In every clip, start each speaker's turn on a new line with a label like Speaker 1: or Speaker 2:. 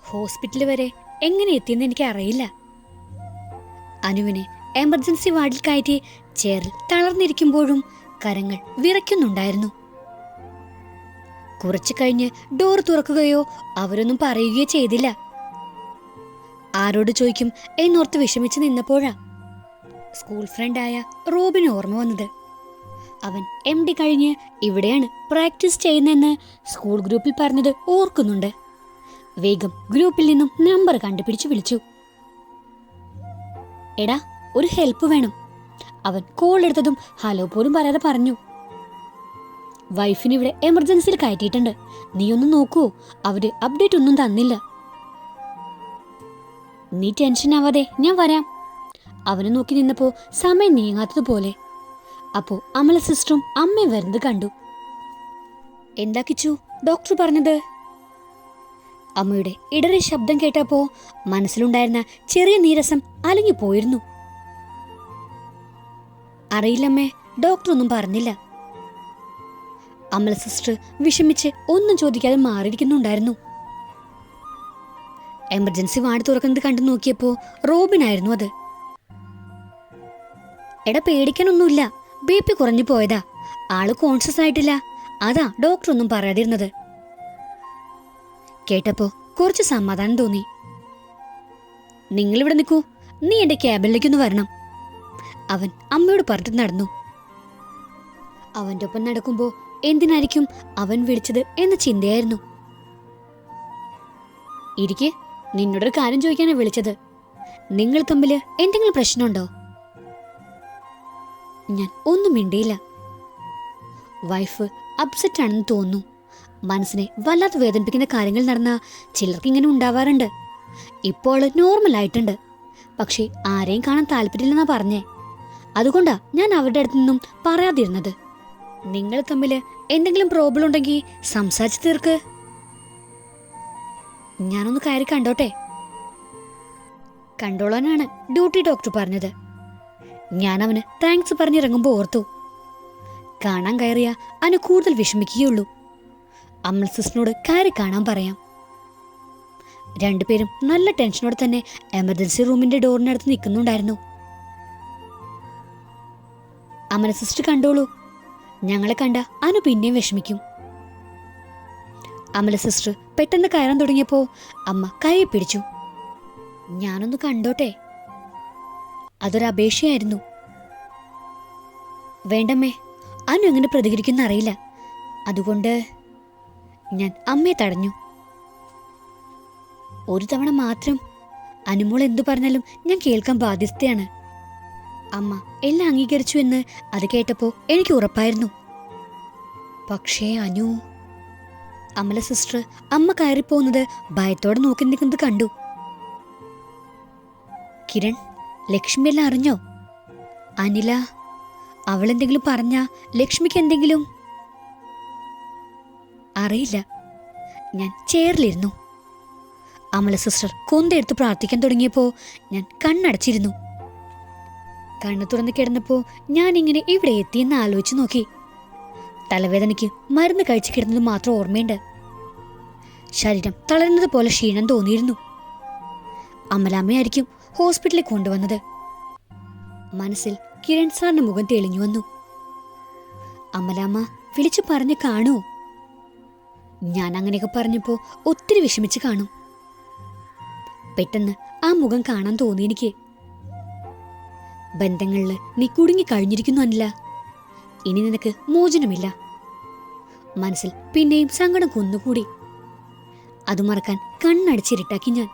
Speaker 1: Hospital വരെ എങ്ങനെ എത്തിയെന്ന് എനിക്ക് അറിയില്ല. അനുവിനെ എമർജൻസി വാർഡിൽ കയറ്റി ചെയറിൽ തളർന്നിരിക്കുമ്പോഴും കരങ്ങൾ വിറയ്ക്കുന്നുണ്ടായിരുന്നു. കുറച്ചു കഴിഞ്ഞ് ഡോർ തുറക്കുകയോ അവരൊന്നും പറയുകയോ ചെയ്തില്ല. ആരോട് ചോദിക്കും എന്നോർത്ത് വിഷമിച്ച് നിന്നപ്പോഴാ സ്കൂൾ ഫ്രണ്ടായ റോബിന് ഓർമ്മ വന്നത്. അവൻ MD കഴിഞ്ഞ് ഇവിടെയാണ് പ്രാക്ടീസ് ചെയ്യുന്നതെന്ന് സ്കൂൾ ഗ്രൂപ്പിൽ പറഞ്ഞത് ഓർക്കുന്നുണ്ട്. വേഗം ഗ്രൂപ്പിൽ നിന്നും നമ്പർ കണ്ടുപിടിച്ച് വിളിച്ചു. എടാ, ഒരു ഹെൽപ്പ് വേണം. അവൻ കോൾ എടുത്തതും ഹലോ പോലും പറയാതെ പറഞ്ഞു. വൈഫിന് ഇവിടെ എമർജൻസിയിൽ കയറ്റിയിട്ടുണ്ട്. നീ ഒന്ന് നോക്കുവോ? അവര് അപ്ഡേറ്റ് ഒന്നും തന്നില്ല. നീ ടെൻഷൻ ആവാതെ, ഞാൻ വരാം. അവനെ നോക്കി നിന്നപ്പോ സമയം നീങ്ങാത്തതുപോലെ. അപ്പോ അമല സിസ്റ്ററും അമ്മയും വരുന്നത് കണ്ടു. എന്താ കിച്ചു ഡോക്ടർ പറഞ്ഞത്? അമ്മയുടെ ഇടറി ശബ്ദം കേട്ടപ്പോ മനസ്സിലുണ്ടായിരുന്ന ചെറിയ നീരസം അലങ്ങിപ്പോയിരുന്നു. അറിയില്ലമ്മേ, ഡോക്ടർ ഒന്നും പറഞ്ഞില്ല. അമല സിസ്റ്റർ വിഷമിച്ച് ഒന്നും ചോദിക്കാതെ മാറിയിരിക്കുന്നുണ്ടായിരുന്നു. എമർജൻസി വാർഡ് തുറക്കുന്നത് കണ്ടു നോക്കിയപ്പോ റോബിനായിരുന്നു അത്. എടാ, പേടിക്കാനൊന്നുമില്ല. BP കുറഞ്ഞു പോയതാ. ആള് കോൺഷ്യസ് ആയിട്ടില്ല. അതാ ഡോക്ടർ ഒന്നും പറയാതിരുന്നത്. കേട്ടപ്പോ കുറച്ച് സമാധാനം തോന്നി. നിങ്ങളിവിടെ നിൽക്കൂ, നീ എന്റെ ക്യാബിനിലേക്കൊന്ന് വരണം. അവൻ അമ്മയോട് പറഞ്ഞിട്ട് നടന്നു. അവന്റെ ഒപ്പം നടക്കുമ്പോ എന്തിനായിരിക്കും അവൻ വിളിച്ചത് എന്ന ചിന്തയായിരുന്നു. ഇരിക്കെ, നിന്നോടൊരു കാര്യം ചോദിക്കാനാണ് വിളിച്ചത്. നിങ്ങൾ തമ്മിൽ എന്തെങ്കിലും പ്രശ്നമുണ്ടോ? ഞാൻ ഒന്നും മിണ്ടിയില്ല. വൈഫ് അപ്സെറ്റ് ആണെന്ന് തോന്നുന്നു. മനസ്സിനെ വല്ലാതെ വേദനിപ്പിക്കുന്ന കാര്യങ്ങൾ നടന്ന ചിലർക്ക് ഇങ്ങനെ ഉണ്ടാവാറുണ്ട്. ഇപ്പോൾ നോർമൽ ആയിട്ടുണ്ട്. പക്ഷേ ആരെയും കാണാൻ താല്പര്യമില്ലെന്നാ പറഞ്ഞേ. അതുകൊണ്ടാ ഞാൻ അവരുടെ അടുത്ത് നിന്നും പറയാതിരുന്നത്. നിങ്ങൾ തമ്മിൽ എന്തെങ്കിലും പ്രോബ്ലം ഉണ്ടെങ്കിൽ സംസാരിച്ച് തീർക്ക്. ഞാനൊന്ന് കയറി കണ്ടോട്ടെ? കണ്ടോളാനാണ് ഡ്യൂട്ടി ഡോക്ടർ പറഞ്ഞത്. ഞാൻ അവന് താങ്ക്സ് പറഞ്ഞിറങ്ങുമ്പോൾ ഓർത്തു, കാണാൻ കയറിയ അവന് കൂടുതൽ വിഷമിക്കുകയുള്ളൂ. അമൽ സിസ്റ്ററിനോട് കയറി കാണാൻ പറയാം. രണ്ടുപേരും നല്ല ടെൻഷനോടെ തന്നെ എമർജൻസി റൂമിന്റെ ഡോറിനടുത്ത് നിൽക്കുന്നുണ്ടായിരുന്നു. അമല സിസ്റ്റർ കണ്ടോളൂ, ഞങ്ങളെ കണ്ട അനു പിന്നെയും വിഷമിക്കും. അമല സിസ്റ്റർ പെട്ടെന്ന് കയറാൻ തുടങ്ങിയപ്പോ അമ്മ കൈ പിടിച്ചു. ഞാനൊന്ന് കണ്ടോട്ടെ? അതൊരപേക്ഷയായിരുന്നു. വേണ്ടമ്മേ, അനു എങ്ങനെ പ്രതികരിക്കുന്ന അറിയില്ല. അതുകൊണ്ട് ഞാൻ അമ്മയെ തടഞ്ഞു. ഒരു തവണ മാത്രം. അനുമോൾ എന്തു പറഞ്ഞാലും ഞാൻ കേൾക്കാൻ ബാധ്യസ്ഥയാണ്. അമ്മ എല്ലാം അംഗീകരിച്ചു എന്ന് അത് കേട്ടപ്പോ എനിക്ക് ഉറപ്പായിരുന്നു. പക്ഷേ അനു... അമല സിസ്റ്റർ അമ്മ കയറിപ്പോകുന്നത് ഭയത്തോടെ നോക്കി നിൽക്കുന്നത് കണ്ടു. കിരൺ, ലക്ഷ്മി എല്ലാം അറിഞ്ഞോ? അനില, അവളെന്തെങ്കിലും പറഞ്ഞ ലക്ഷ്മിക്ക് എന്തെങ്കിലും? അറിയില്ല. ഞാൻ ചെയറിലിരുന്നു. അമല സിസ്റ്റർ കൊന്തെടുത്ത് പ്രാർത്ഥിക്കാൻ തുടങ്ങിയപ്പോ ഞാൻ കണ്ണടച്ചിരുന്നു. കണ്ണു തുറന്ന് കിടന്നപ്പോ ഞാനിങ്ങനെ ഇവിടെ എത്തിയെന്ന് ആലോചിച്ച് നോക്കി. തലവേദനയ്ക്ക് മരുന്ന് കഴിച്ചു കിടന്നത് മാത്രം ഓർമ്മയുണ്ട്. ശരീരം തളരുന്നത് പോലെ ക്ഷീണം തോന്നിയിരുന്നു. അമലാമ്മയായിരിക്കും ഹോസ്പിറ്റലിൽ കൊണ്ടുവന്നത്. മനസ്സിൽ കിരൺ സാറിന്റെ മുഖം തെളിഞ്ഞു വന്നു. അമലാമ്മ വിളിച്ചു പറഞ്ഞു കാണുമോ? ഞാൻ അങ്ങനെയൊക്കെ പറഞ്ഞപ്പോ ഒത്തിരി വിഷമിച്ച് കാണും. പെട്ടെന്ന് ആ മുഖം കാണാൻ തോന്നി എനിക്ക്. ബന്ധങ്ങളില് നീ കുടുങ്ങി കഴിഞ്ഞിരിക്കുന്നു അനില. ഇനി നിനക്ക് മോചനമില്ല. മനസ്സിൽ പിന്നെയും സങ്കടം കുന്നുകൂടി. അത് മറക്കാൻ കണ്ണടിച്ചിരിട്ടാക്കി ഞാൻ.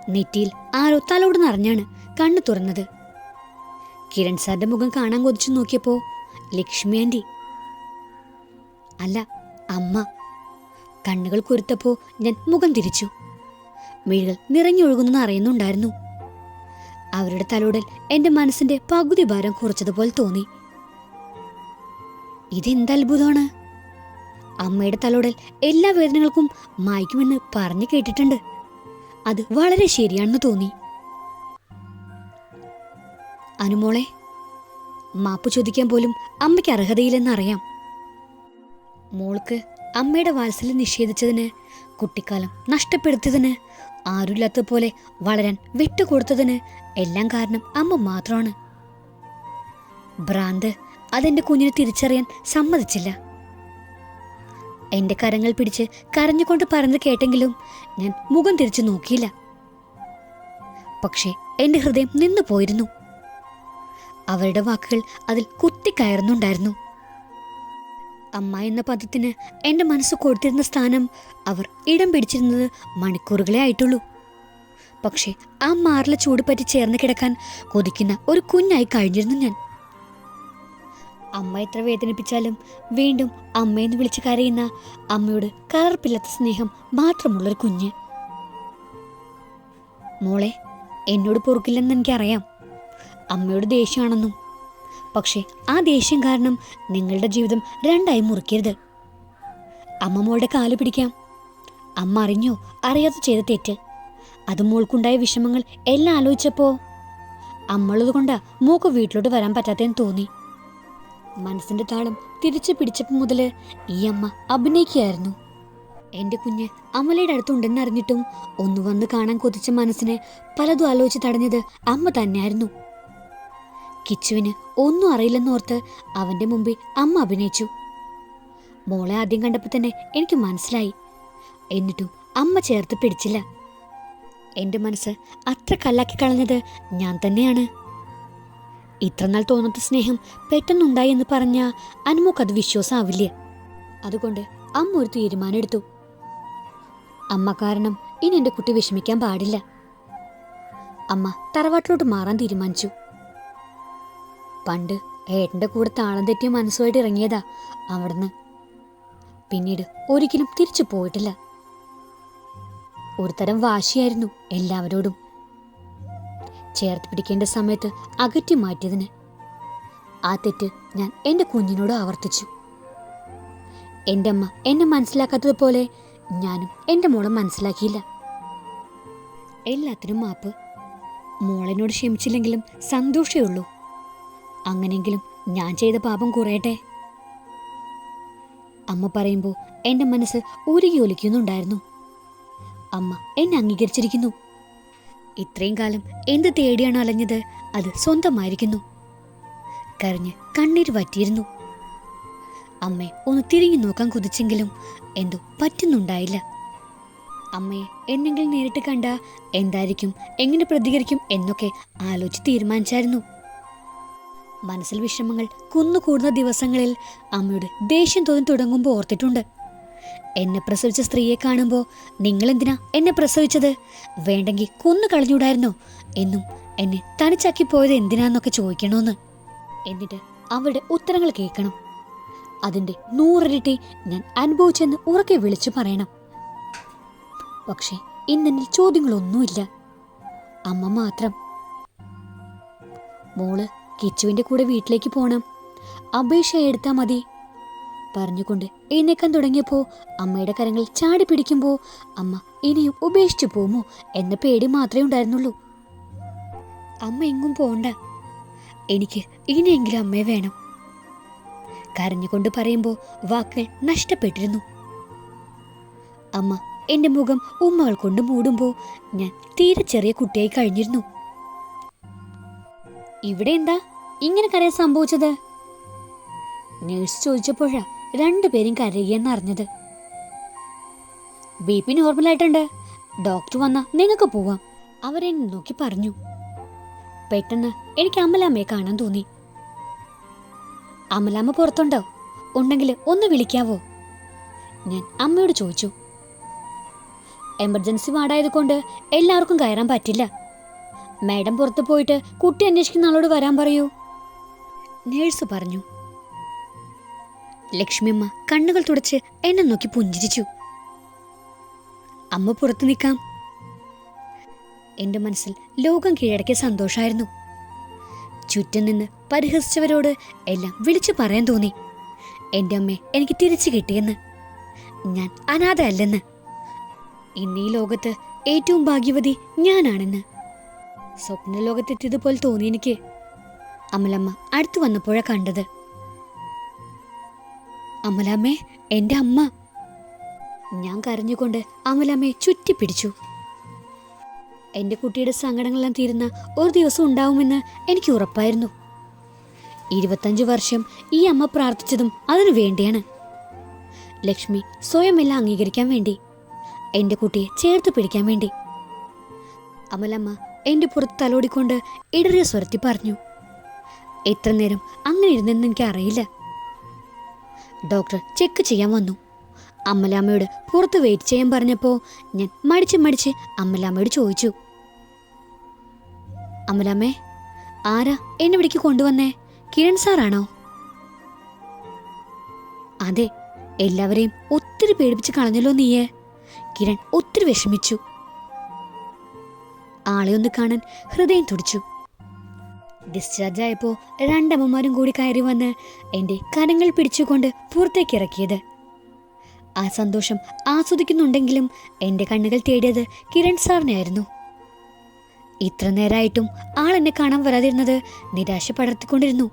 Speaker 1: നെറ്റിയിൽ ആരോ തലോട് നിറഞ്ഞാണ് കണ്ണു തുറന്നത്. കിരൺ സാറിന്റെ മുഖം കാണാൻ കൊതിച്ചു നോക്കിയപ്പോ ലക്ഷ്മി ആന്റി അല്ല, അമ്മ. കണ്ണുകൾ കുരുത്തപ്പോ ഞാൻ മുഖം തിരിച്ചു. മിഴികൾ നിറഞ്ഞൊഴുകുന്നെന്ന് അറിയുന്നുണ്ടായിരുന്നു. അവരുടെ തലോടൽ എന്റെ മനസ്സിന്റെ പകുതി ഭാരം കുറച്ചതുപോലെ തോന്നി. ഇതെന്തത്ഭുതമാണ്! അമ്മയുടെ തലോടൽ എല്ലാ വേദനകൾക്കും മായ്ക്കുമെന്ന് പറഞ്ഞു കേട്ടിട്ടുണ്ട്. അത് വളരെ ശരിയാണെന്ന് തോന്നി. അനുമോളെ, മാപ്പ് ചോദിക്കാൻ പോലും അമ്മയ്ക്ക് അർഹതയില്ലെന്നറിയാം. മോൾക്ക് അമ്മയുടെ വാത്സല്യം നിഷേധിച്ചതിന് കുട്ടിക്കാലം നഷ്ടപ്പെടുത്തിയതിന്, ആരുമില്ലാത്ത പോലെ വളരാൻ വിട്ടുകൊടുത്തതിന് എല്ലാം കാരണം അമ്മ മാത്രമാണ്. ഭ്രാന്ത് അതെന്റെ കുഞ്ഞിനെ തിരിച്ചറിയാൻ സമ്മതിച്ചില്ല. എന്റെ കരങ്ങൾ പിടിച്ച് കരഞ്ഞുകൊണ്ട് പറഞ്ഞു കേട്ടെങ്കിലും ഞാൻ മുഖം തിരിച്ചു നോക്കിയില്ല. പക്ഷേ എന്റെ ഹൃദയം നിന്നു പോയിരുന്നു. അവരുടെ വാക്കുകൾ അതിൽ കുത്തിക്കയറുന്നുണ്ടായിരുന്നു. അമ്മ എന്ന പദത്തിന് എന്റെ മനസ്സ് കൊടുത്തിരുന്ന സ്ഥാനം അവർ ഇടം പിടിച്ചിരുന്നത് മണിക്കൂറുകളെ ആയിട്ടുള്ളൂ. പക്ഷേ ആ മാറില ചൂട് പറ്റി ചേർന്ന് കിടക്കാൻ കൊതിക്കുന്ന ഒരു കുഞ്ഞായി കഴിഞ്ഞിരുന്നു ഞാൻ. അമ്മ എത്ര വേദനിപ്പിച്ചാലും വീണ്ടും അമ്മയെന്ന് വിളിച്ച് കരയുന്ന, അമ്മയോട് കലർപ്പില്ലാത്ത സ്നേഹം മാത്രമുള്ളൊരു കുഞ്ഞ്. മോളെ, എന്നോട് പൊറുക്കില്ലെന്ന് എനിക്കറിയാം. അമ്മയോട് ദേഷ്യമാണെന്നും. പക്ഷേ ആ ദേഷ്യം കാരണം നിങ്ങളുടെ ജീവിതം രണ്ടായി മുറിക്കരുത്. അമ്മ മോളുടെ കാല് പിടിക്കാം. അമ്മ അറിഞ്ഞോ അറിയാതെ ചെയ്ത തെറ്റ്, അത് മോൾക്കുണ്ടായ വിഷമങ്ങൾ എല്ലാം ആലോചിച്ചപ്പോൾ അമ്മളത് കൊണ്ടാ മോക്ക് വീട്ടിലോട്ട് വരാൻ പറ്റാത്തതെന്ന് തോന്നി. മനസ്സിന്റെ താളം തിരിച്ചു പിടിച്ചപ്പോൾ മുതൽ ഈ അമ്മ അഭിനയിക്കുകയായിരുന്നു. എൻ്റെ കുഞ്ഞ് അമലയുടെ അടുത്തുണ്ടെന്ന് അറിഞ്ഞിട്ടും ഒന്ന് വന്ന് കാണാൻ കൊതിച്ച മനസ്സിനെ പലതും ആലോചിച്ച് തടഞ്ഞത് അമ്മ തന്നെയായിരുന്നു. കിച്ചുവിന് ഒന്നും അറിയില്ലെന്നോർത്ത് അവൻ്റെ മുമ്പിൽ അമ്മ അഭിനയിച്ചു. മോളെ ആദ്യം കണ്ടപ്പോൾ തന്നെ എനിക്ക് മനസ്സിലായി. എന്നിട്ടും അമ്മ ചേർത്ത് പിടിച്ചില്ല. എൻ്റെ മനസ്സ് അത്ര കല്ലാക്കി കളഞ്ഞത് ഞാൻ തന്നെയാണ്. ഇത്രനാൾ തോന്നാത്ത സ്നേഹം പെട്ടെന്നുണ്ടായി എന്ന് പറഞ്ഞാൽ അനുമോക്കത് വിശ്വാസമാവില്ലേ. അതുകൊണ്ട് അമ്മ ഒരു തീരുമാനം എടുത്തു. അമ്മ കാരണം ഇനി എൻ്റെ കുട്ടി വിഷമിക്കാൻ പാടില്ല. അമ്മ തറവാട്ടിലോട്ട് മാറാൻ തീരുമാനിച്ചു. പണ്ട് ഏട്ടൻ്റെ കൂടെ താളം തെറ്റിയ മനസ്സുമായിട്ട് ഇറങ്ങിയതാ അവിടുന്ന്. പിന്നീട് ഒരിക്കലും തിരിച്ചു പോയിട്ടില്ല. ഒരു തരം വാശിയായിരുന്നു എല്ലാവരോടും. ചേർത്ത് പിടിക്കേണ്ട സമയത്ത് അകറ്റി മാറ്റിയതിന് ആ തെറ്റ് ഞാൻ എൻ്റെ കുഞ്ഞിനോട് ആവർത്തിച്ചു. എൻ്റെ അമ്മ എന്നെ മനസ്സിലാക്കാത്തതുപോലെ ഞാനും എൻ്റെ മോളെ മനസ്സിലാക്കിയില്ല. എല്ലാത്തിനും മാപ്പ്. മോളെന്നോട് ക്ഷമിച്ചില്ലെങ്കിലും സന്തോഷമേ ഉള്ളൂ. അങ്ങനെയെങ്കിലും ഞാൻ ചെയ്ത പാപം കുറയട്ടെ. അമ്മ പറയുമ്പോൾ എൻ്റെ മനസ്സ് ഉരുകി ഒലിക്കുന്നുണ്ടായിരുന്നു. അമ്മ എന്നെ അംഗീകരിച്ചിരിക്കുന്നു. ഇത്രയും കാലം എന്ത് തേടിയാണോ അലഞ്ഞത് അത് സ്വന്തമായിരിക്കുന്നു. കരഞ്ഞ് കണ്ണീര് വറ്റിയിരുന്നു. അമ്മയെ ഒന്ന് തിരിഞ്ഞു നോക്കാൻ കൊതിച്ചെങ്കിലും എന്തോ പറ്റുന്നുണ്ടായില്ല. അമ്മയെ എന്നെങ്കിലും നേരിട്ട് കണ്ട എന്തായിരിക്കും, എങ്ങനെ പ്രതികരിക്കും എന്നൊക്കെ ആലോചിച്ച് തീരുമാനിച്ചായിരുന്നു. മനസ്സിൽ വിഷമങ്ങൾ കുന്നുകൂടുന്ന ദിവസങ്ങളിൽ അമ്മയുടെ ദേഷ്യം തോന്നി തുടങ്ങുമ്പോൾ ഓർത്തിട്ടുണ്ട്. എന്നെ പ്രസവിച്ച സ്ത്രീയെ കാണുമ്പോൾ നിങ്ങളെന്തിനാ എന്നെ പ്രസവിച്ചത്, വേണ്ടെങ്കിൽ കൊന്നു കളഞ്ഞൂടായിരുന്നോ എന്നും എന്നെ തനിച്ചാക്കി പോയത് എന്തിനാന്നൊക്കെ ചോദിക്കണമെന്ന്. എന്നിട്ട് അവരുടെ ഉത്തരങ്ങൾ കേൾക്കണം. അതിൻ്റെ 100 ഇരട്ടി ഞാൻ അനുഭവിച്ചെന്ന് ഉറക്കെ വിളിച്ചു പറയണം. പക്ഷേ ഇന്നെന്നിൽ ചോദ്യങ്ങളൊന്നുമില്ല, അമ്മ മാത്രം. മോള് കിച്ചുവിൻ്റെ കൂടെ വീട്ടിലേക്ക് പോകണം, അപേക്ഷ എടുത്താൽ മതി പറഞ്ഞുകൊണ്ട് എഴുന്നേക്കാൻ തുടങ്ങിയപ്പോൾ അമ്മയുടെ കരങ്ങൾ ചാടി പിടിക്കുമ്പോൾ അമ്മ ഇനിയും ഉപേക്ഷിച്ചു പോമോ എന്ന പേടി മാത്രമേ ഉണ്ടായിരുന്നുള്ളൂ. അമ്മ എങ്ങും പോണ്ട, എനിക്ക് ഇനിയെങ്കിലും അമ്മയെ വേണം. കരഞ്ഞുകൊണ്ട് പറയുമ്പോൾ വാക്കുകൾ നഷ്ടപ്പെട്ടിരുന്നു. അമ്മ എൻ്റെ മുഖം ഉമ്മകൾ കൊണ്ട് മൂടുമ്പോൾ ഞാൻ തീരെ ചെറിയ കുട്ടിയായി കഴിഞ്ഞിരുന്നു. ഇവിടെ എന്താ ഇങ്ങനെ കരയാൻ സംഭവിച്ചത്? നേഴ്സ് ചോദിച്ചപ്പോഴാ 2 പേരും കരയുകയെന്ന് അറിഞ്ഞത്. BP നോർമലായിട്ടുണ്ട്, ഡോക്ടർ വന്നാ നിങ്ങൾക്ക് പോവാം, അവരെന്നെ നോക്കി പറഞ്ഞു. പെട്ടെന്ന് എനിക്ക് അമലാമ്മയെ കാണാൻ തോന്നി. അമലാമ്മ പുറത്തുണ്ടോ? ഉണ്ടെങ്കിൽ ഒന്ന് വിളിക്കാവോ? ഞാൻ അമ്മയോട് ചോദിച്ചു. എമർജൻസി വാർഡായതുകൊണ്ട് എല്ലാവർക്കും കയറാൻ പറ്റില്ല. മാഡം പുറത്ത് പോയിട്ട് കുട്ടി അന്വേഷിക്കുന്ന ആളോട് വരാൻ പറയൂ, നേഴ്സ് പറഞ്ഞു. ലക്ഷ്മിയമ്മ കണ്ണുകൾ തുടച്ച് എന്നെ നോക്കി പുഞ്ചിരിച്ചു. അമ്മ പുറത്തു നിൽക്കാം. എൻ്റെ മനസ്സിൽ ലോകം കീഴടക്കിയ സന്തോഷമായിരുന്നു. ചുറ്റും നിന്ന് പരിഹസിച്ചവരോട് എല്ലാം വിളിച്ചു പറയാൻ തോന്നി. എൻ്റെ അമ്മയെ എനിക്ക് തിരിച്ചു കിട്ടിയെന്ന്, ഞാൻ അനാഥ അല്ലെന്ന്, ഇന്ന് ഈ ലോകത്ത് ഏറ്റവും ഭാഗ്യവതി ഞാനാണെന്ന്. സ്വപ്ന ലോകത്തെത്തിയതുപോലെ തോന്നി എനിക്ക്. അമലമ്മ അടുത്തു വന്നപ്പോഴാ കണ്ടത്. അമലാമ്മേ, എൻ്റെ അമ്മ. ഞാൻ കരഞ്ഞുകൊണ്ട് അമലമ്മയെ ചുറ്റിപ്പിടിച്ചു. എൻ്റെ കുട്ടിയുടെ സങ്കടങ്ങളെല്ലാം തീരുന്ന ഒരു ദിവസം ഉണ്ടാവുമെന്ന് എനിക്ക് ഉറപ്പായിരുന്നു. 25 വർഷം ഈ അമ്മ പ്രാർത്ഥിച്ചതും അതിനു വേണ്ടിയാണ്. ലക്ഷ്മി സ്വയം എല്ലാം അംഗീകരിക്കാൻ വേണ്ടി, എൻ്റെ കുട്ടിയെ ചേർത്ത് പിടിക്കാൻ വേണ്ടി. അമലമ്മ എൻ്റെ പുറത്ത് തലോടിക്കൊണ്ട് ഇടറിയ സ്വരത്തിൽ പറഞ്ഞു. എത്ര നേരം അങ്ങനെ ഇരുന്നെന്ന് എനിക്കറിയില്ല. ഡോക്ടർ ചെക്ക് ചെയ്യാൻ വന്നു. അമലാമ്മയോട് പുറത്ത് വെയിറ്റ് ചെയ്യാൻ പറഞ്ഞപ്പോൾ ഞാൻ മടിച്ച് അമലാമ്മയോട് ചോദിച്ചു, അമലാമ്മേ, ആരാ എന്നെ ഇവിടേക്ക് കൊണ്ടുവന്നേ? കിരൺ സാറാണോ? അതെ, എല്ലാവരെയും ഒത്തിരി പേടിപ്പിച്ച് കളഞ്ഞല്ലോ നീയെ. കിരൺ ഒത്തിരി വിഷമിച്ചു. ആളെ ഒന്ന് കാണാൻ ഹൃദയം തുടിച്ചു. ഡിസ്ചാർജ് ആയപ്പോൾ രണ്ടമ്മമാരും കൂടി കയറി വന്ന് എൻ്റെ കരങ്ങൾ പിടിച്ചുകൊണ്ട് പുറത്തേക്ക് ഇറക്കിയത്. ആ സന്തോഷം ആസ്വദിക്കുന്നുണ്ടെങ്കിലും എൻ്റെ കണ്ണുകൾ തേടിയത് കിരൺ സാറിനെയായിരുന്നു. ഇത്ര നേരമായിട്ടും ആളെന്നെ കാണാൻ വരാതിരുന്നത് നിരാശ പടർത്തിക്കൊണ്ടിരുന്നു.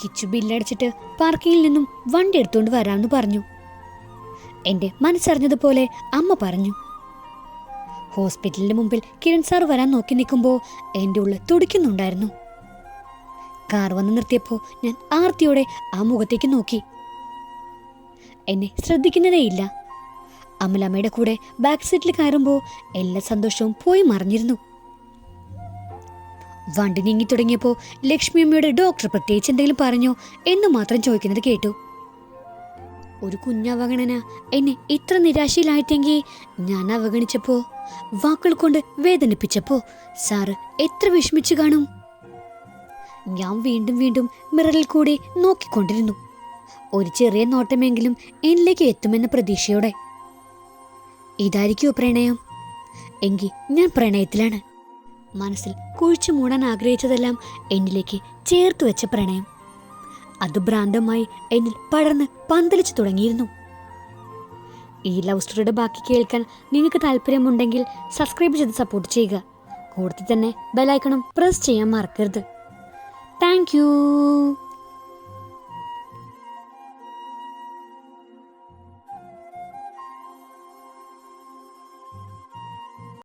Speaker 1: കിച്ചു ബില്ലടിച്ചിട്ട് പാർക്കിങ്ങിൽ നിന്നും വണ്ടി എടുത്തുകൊണ്ട് വരാമെന്ന് പറഞ്ഞു. എൻ്റെ മനസ്സറിഞ്ഞതുപോലെ അമ്മ പറഞ്ഞു. ഹോസ്പിറ്റലിന് മുമ്പിൽ കിരൺ സാർ വരാൻ നോക്കി നിൽക്കുമ്പോൾ എൻ്റെ ഉള്ളിൽ തുടിക്കുന്നുണ്ടായിരുന്നു. കാർ വന്ന് നിർത്തിയപ്പോൾ ഞാൻ ആർത്തിയോടെ ആ മുഖത്തേക്ക് നോക്കി. എന്നെ ശ്രദ്ധിക്കുന്നതേയില്ല. അമലമ്മയുടെ കൂടെ ബാക്ക് സീറ്റിൽ കയറുമ്പോൾ എല്ലാ സന്തോഷവും പോയി മറിഞ്ഞിരുന്നു. വണ്ടി നീങ്ങി തുടങ്ങിയപ്പോൾ ലക്ഷ്മി അമ്മയുടെ ഡോക്ടർ പ്രത്യേകിച്ച് എന്തെങ്കിലും പറഞ്ഞോ എന്ന് മാത്രം ചോദിക്കുന്നത് കേട്ടു. ഒരു കുഞ്ഞവഗണന എന്നെ ഇത്ര നിരാശയിലായിട്ടെങ്കിൽ ഞാൻ അവഗണിച്ചപ്പോ, വാക്കുകൾ കൊണ്ട് വേദനിപ്പിച്ചപ്പോ സാറ് എത്ര വിഷമിച്ചു കാണും. ഞാൻ വീണ്ടും വീണ്ടും മിററിൽ കൂടി നോക്കിക്കൊണ്ടിരുന്നു. ഒരു ചെറിയ നോട്ടമെങ്കിലും എന്നിലേക്ക് എത്തുമെന്ന പ്രതീക്ഷയോടെ. ഇതായിരിക്കുമോ പ്രണയം? എങ്കിൽ ഞാൻ പ്രണയത്തിലാണ്. മനസ്സിൽ കുഴിച്ചു മൂടാൻ ആഗ്രഹിച്ചതെല്ലാം എന്നിലേക്ക് ചേർത്ത് വെച്ച പ്രണയം. അത് ഭ്രാന്തമായി എന്നിൽ പടർന്ന് പന്തലിച്ചു തുടങ്ങിയിരുന്നു. ഈ ലവ് സ്റ്റോറിയുടെ ബാക്കി കേൾക്കാൻ നിങ്ങൾക്ക് താല്പര്യമുണ്ടെങ്കിൽ സബ്സ്ക്രൈബ് ചെയ്ത് സപ്പോർട്ട് ചെയ്യുക. കൂടുതൽ തന്നെ ബെലൈക്കണും പ്രസ് ചെയ്യാൻ മറക്കരുത്. Thank you.